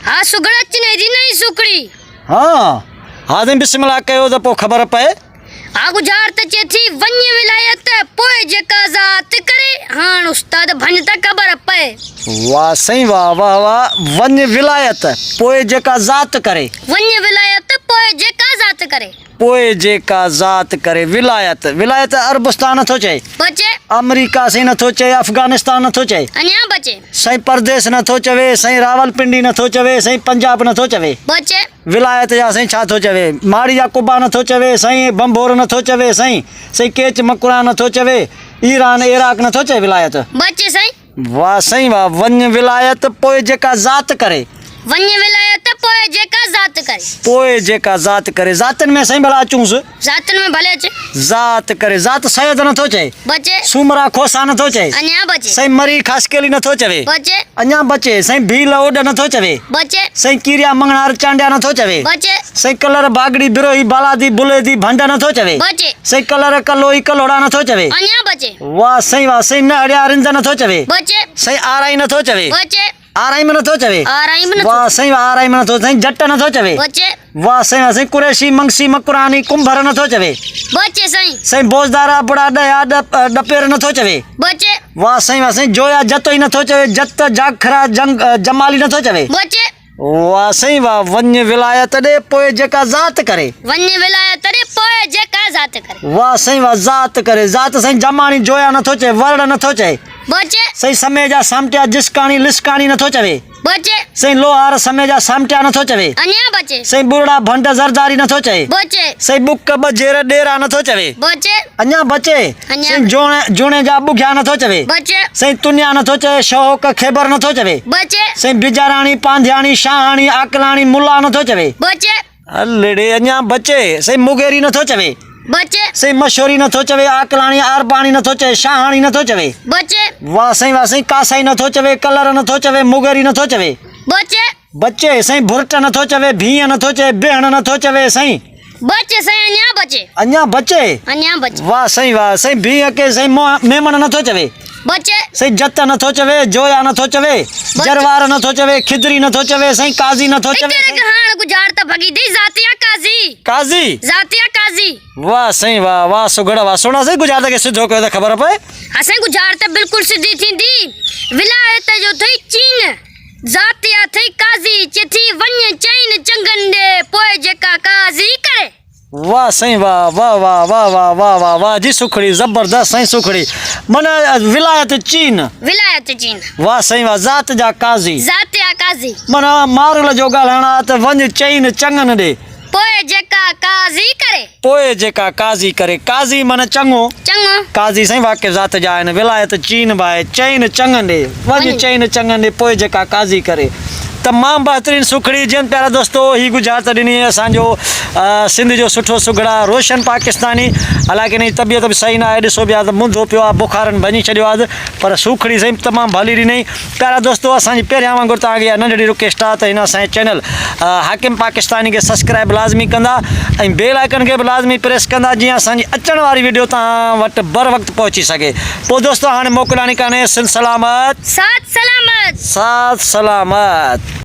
हाँ सुगड़ा चिने दी नहीं सुकड़ी। हाँ हादिम बिस्मिल्लाह कयो त पोइ ख़बर पए। आ गुजार त चे थी वन्य विलायत पोए जेका ज़ात करे हाण उस्ताद भन त ख़बर पए। वाह साईं वाह वाह वाह। वन्य विलायत पोइ जेका ज़ात करे। वन्य विलायत पोए जेका ज़ात करे। पोइ जेका ज़ात करे। विलायत विलायत अरबस्तान नथो चए, बचे अमेरिका साईं नथो चए, अफगानिस्तान नथो चए, अन्या बचे साईं परदेस नथो चवे, साईं रावलपिंडी नथो चवे, साईं पंजाब नथो चवे। बचे विलायत जा साईं छा थो चवे। माड़ी या कुबा नथो चवे, साईं बम्बोर नथो चवे, साईं केच मकुरा नथो चवे, ईरान इराक नथो चए विलायत। बचे सही। वाह साईं वाह। वन्य विलायत पोइ जेका ज़ात करे। वन्य विलायत पोए जेका ज़ात करे। पोइ जेका ज़ात करे। ज़ातनि में साईं भला अचूंसि। ज़ातन में भले अचे। ज़ात करे। ज़ात सैयद नथो चए, बचे सूमरा खोसा नथो चए, अन्या बचे साईं मरी खासकेली नथो चवे, बचे अञा बचे, साईं भील ओड नथो चवे, बचे साईं कीरिया मंगणार चांडिया नथो चवे, बचे साईं कलर बागड़ी बिरोही बालादी बुलेदी भंड नथो चवे, बचे साईं कलर कलोई कलोड़ा नथो चवे। अन्या बचे वाह साईं वाह। साईं नहड़िया रिंज नथो चवे, बचे साईं आराई नथो चवे, बचे आराई में नथो चवे। आराई में वाह साईं वाह। आराई में नथो। साईं जट नथो चवे। बचे वाह साईं वाह। साईं कुरैशी मंगसी मकुरानी कुंभर नथो चवे, बचे सही। साईं बोजदारा बुढ़ा डया डपेर नथो चवे। बचे वाह साईं वाह। साईं जोया जतो ही नथो चवे, जत जाखरा जमाली नथो चवे। बचे वाह साईं वाह। वन्य विलायत ॾे पोइ जेका ज़ात करे। वन्य विलायत रे पोए जेका ज़ात करे। वाह साईं वाह। ज़ात करे। ज़ात साईं जमानी जोया नथो चए, वर्ण नथो चए, बचे साईं समय जा सामटिया जिसकाणी लिसकाणी नथो चवे, बचे साईं लोहार समय जा सामटिया नथो चवे, अन्या बचे साईं बुरड़ा भंड ज़रदारी नथो चए, बचे साईं बुक बजेर डेरा नथो चवे। बचे अञा बचे, अञा साईं जोणे जा बुघिया नथो चवे, बचे साईं तुनिया नथो चए, शौक खेबर नथो चवे, बचे साईं बिजाराणी पांध्याणी शाहाणी आकलाणी मुला नथो चवे। बचे अल्लेड़े अञा बचे, साईं मुगेरी नथो चवे, बचे साईं मशहूरी नथो चवे, आकलाणी आरबाणी नथो चवे, शाहाणी नथो चवे। बचे वाह साईं वाह। साईं कासाई नथो चवे, कलर नथो चवे, मुगेरी नथो चवे। बचे बचे, साईं भुरट नथो चवे, भीह नथो चवे, बेहण नथो चवे, साईं बचे सही। अन्या बचे अञा बचे। अन्या बचे वाह साईं वाह। साईं भीह के साईं मेमन नथो चवे, बचे साईं जत नथो चवे, जोया नथो चवे, जरवार नथो चवे, खिदरी नथो चवे, साईं काजी नथो चवे। इतने हाण गुजार त भगी दी जातिया काजी। काजी। जातिया काजी। वाह साईं वाह वाह। सुगड़ा वाह। सुना साईं गुजार के सिद्धो कयो त ख़बर पए। असें गुजार त बिल्कुल सिधी थींदी। विलायत जो थई चीन, जातिया थई काजी, चिथी वन्य चैन चंगन दे पोए जेका काजी करे। वाह साईं वाह वाह वाह वाह वाह वाह वाह वाह जी सुखड़ी जबरदस्त साईं सुखड़ी। मन विलायत चीन। विलायत चीन। वाह साईं वाह। ज़ात जा काजी। जातिया काजी। मन मारल जो ॻाल्हाइण आहे त वञ चईन चङनि ॾे पोए जेका काजी करे। पोइ जेका काज़ी करे। काज़ी मन चङो। चंगो काज़ी साईं वाक़ई ज़ात जा आहिनि। विलायत चीन बि आहे। चईन चङनि ॾे वञ चईन चङनि ॾे पोइ जेका काज़ी करे। तमामु बहितरीन सुखड़ी। जिन प्यारा दोस्तो ही गुजारत ॾिनी असांजो सिंध जो सुठो सुगड़ा रोशन पाकिस्तानी। हालांकि हिन जी तबियत बि सही न आहे, ॾिसो बि आहे त मुंधो पियो आहे, बुखारनि भञी छॾियो आहे, पर सुखड़ी साईं तमामु भली ॾिनई। प्यारा दोस्तो असांजी पहिरियां वांगुरु तव्हांखे इहा नंढड़ी रिक्वेस्ट आहे त हिन असांजे चैनल हाकिम पाकिस्तानी खे सब्सक्राइब लाज़मी कंदा ऐं बेल आइकन खे बि लाज़मी प्रेस कंदा, जीअं असांजी अचण वारी वीडियो तव्हां वटि बर वक़्तु पहुची सघे। पोइ दोस्तो हाणे मोकिलानी कान्हे। सिंध सलामत। साथ सलामत। साथ सलामत।